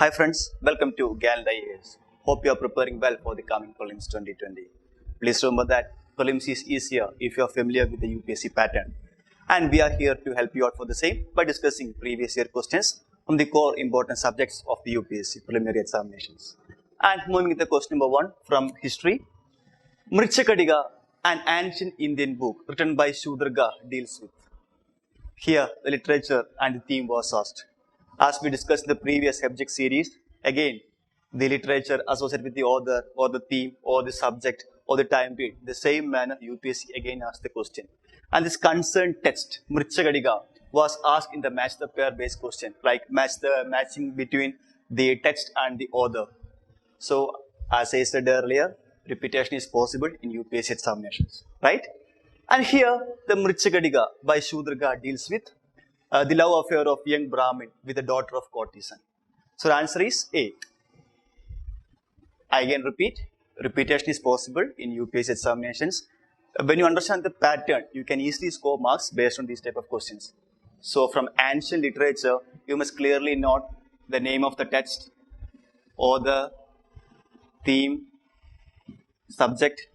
Hi friends, welcome to Gallant IAS. Hope you are preparing well for the coming Prelims 2020. Please remember that Prelims is easier if you are familiar with the UPSC pattern. And we are here to help you out for the same by discussing previous year questions from the core important subjects of the UPSC preliminary examinations. And moving with the question number 1 from history. Mrichakadiga, an ancient Indian book written by Shudurga, deals with. Here, the literature and the theme was asked. As we discussed in the previous HEPGEC series, again, the literature associated with the author or the theme or the subject or the time period, the same manner UPSC again asked the question. And this concerned text, Mrichakadiga, was asked in the match the pair based question, like matching between the text and the author. So, as I said earlier, repetition is possible in UPSC examinations, right? And here, the Mrichakadiga by Shudurga deals with the love affair of young Brahmin with the daughter of courtesan. So the answer is A. I again repeat, repetition is possible in UPSC examinations. When you understand the pattern, you can easily score marks based on these type of questions. So from ancient literature, you must clearly note the name of the text, author, theme, subject,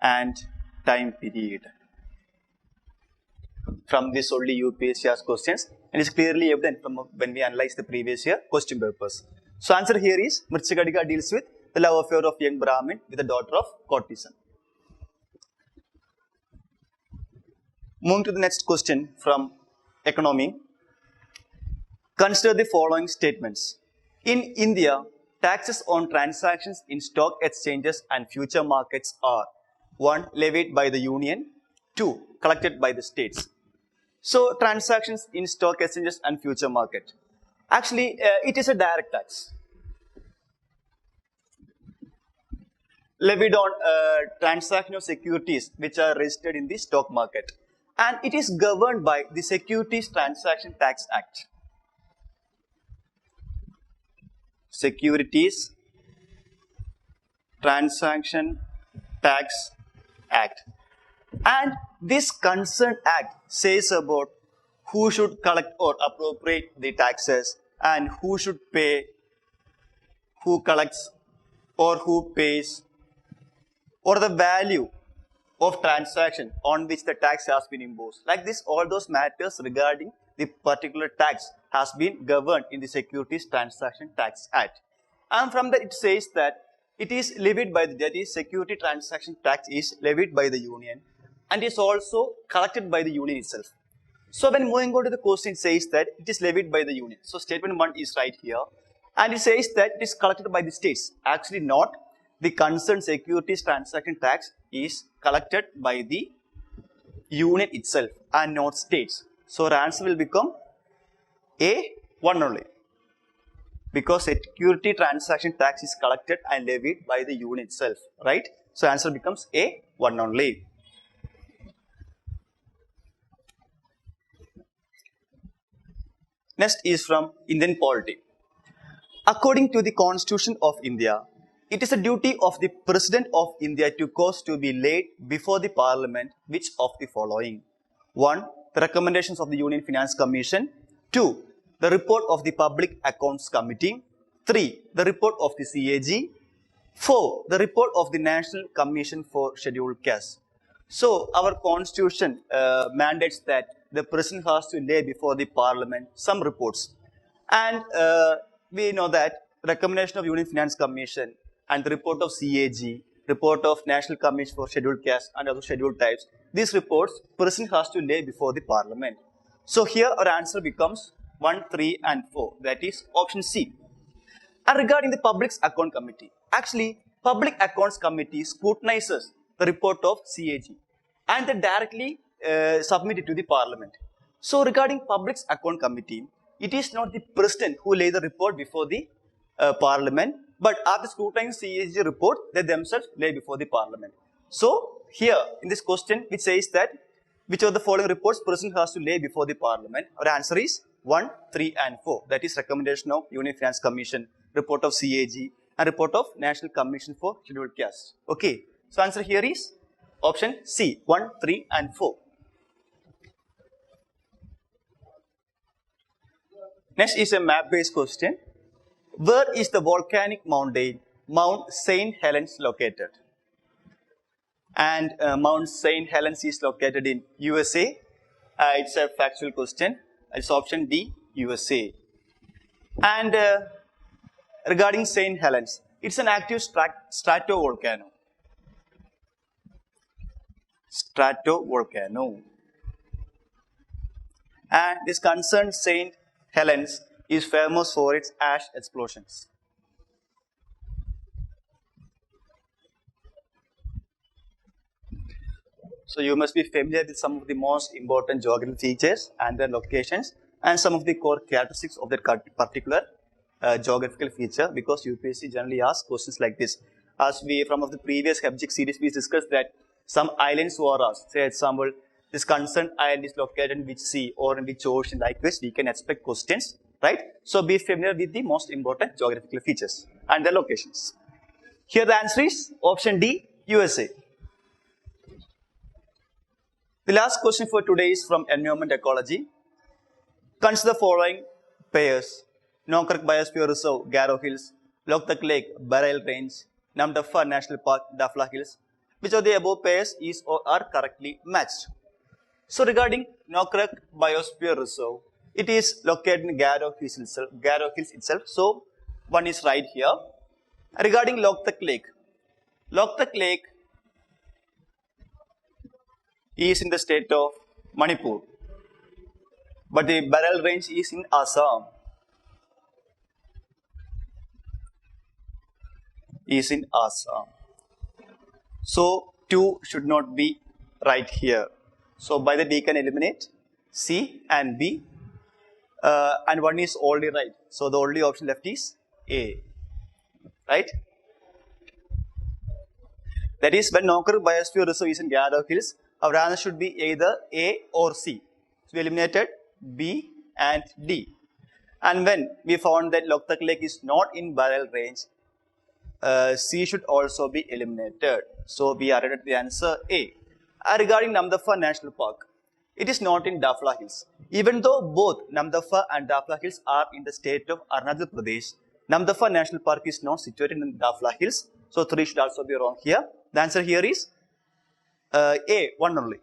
and time period. From this only UPSC asks questions, and it's clearly evident from when we analyze the previous year question papers. So answer here is Mrichakadiga deals with the love affair of young Brahmin with the daughter of courtesan. Moving to the next question from economy. Consider the following statements. In India, taxes on transactions in stock exchanges and future markets are 1. Levied by the union, 2. Collected by the states. So, transactions in stock exchanges and future market. Actually, it is a direct tax. Levied on transaction of securities which are registered in the stock market. And it is governed by the Securities Transaction Tax Act. Securities Transaction Tax Act. And this concerned act says about who should collect or appropriate the taxes and who should pay, who collects or who pays, or the value of transaction on which the tax has been imposed. Like this, all those matters regarding the particular tax has been governed in the Securities Transaction Tax Act. And from that it says that it is levied by that is Security Transaction Tax is levied by the union and is also collected by the union itself. So when moving on to the question, it says that it is levied by the union. So statement 1 is right here. And it says that it is collected by the states. Actually not. The concerned Securities Transaction Tax is collected by the union itself and not states. So our answer will become A, 1 only. Because Security Transaction Tax is collected and levied by the union itself, right? So answer becomes A, 1 only. Next is from Indian polity. According to the Constitution of India, it is a duty of the President of India to cause to be laid before the Parliament which of the following? 1. The recommendations of the Union Finance Commission. 2. The report of the Public Accounts Committee. 3. The report of the CAG. 4. The report of the National Commission for Scheduled Castes. So, our Constitution mandates that the President has to lay before the Parliament some reports. And we know that recommendation of Union Finance Commission and the report of CAG, report of National Commission for Scheduled Castes and other scheduled types, these reports President has to lay before the Parliament. So, here our answer becomes 1, 3 and 4. That is option C. And regarding the Public Account Committee, actually Public Accounts Committee scrutinizes the report of CAG and they directly submit it to the Parliament. So regarding Public Account Committee, it is not the President who lay the report before the Parliament, but after scrutinizing CAG report, they themselves lay before the Parliament. So here in this question, which says that which of the following reports President has to lay before the Parliament, our answer is 1, 3 and 4. That is recommendation of Union Finance Commission, report of CAG and report of National Commission for Scheduled Castes. Okay, so answer here is option C, 1, 3 and 4. Next is a map based question. Where is the volcanic mountain Mount St. Helens located? And Mount St. Helens is located in USA. It's a factual question. It's option D, USA. And regarding St. Helens, it's an active stratovolcano. Stratovolcano. And this concerned St. Helens is famous for its ash explosions. So you must be familiar with some of the most important geographical features and their locations and some of the core characteristics of that particular geographical feature, because UPSC generally asks questions like this. As we from of the previous HEPGEC series we discussed that some islands were asked. Say example, this concerned island is located in which sea or in which ocean. Likewise, we can expect questions, right? So be familiar with the most important geographical features and their locations. Here the answer is option D, USA. The last question for today is from Environment Ecology. Consider the following pairs: Nokrak Biosphere Reserve, Garrow Hills; Loktak Lake, Bareil Range; Namdapha National Park, Dafla Hills. Which of the above pairs is or are correctly matched? So regarding Nokrak Biosphere Reserve, it is located in Garrow Hills itself. So one is right here. Regarding Loktak Lake is in the state of Manipur, but the Bareil Range is in Assam. So 2 should not be right here. So by that we can eliminate C and B, and 1 is already right. So the only option left is A, right? That is, when Nokrak Biosphere Reserve is in Garrow Hills, our answer should be either A or C. So we eliminated B and D. And when we found that Loktak Lake is not in Bareil Range, C should also be eliminated. So we arrived at the answer A. Regarding Namdapha National Park, it is not in Dafla Hills. Even though both Namdapha and Dafla Hills are in the state of Arunachal Pradesh, Namdapha National Park is not situated in Dafla Hills. So 3 should also be wrong here. The answer here is A, 1 only.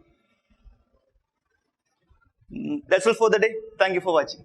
That's all for the day. Thank you for watching.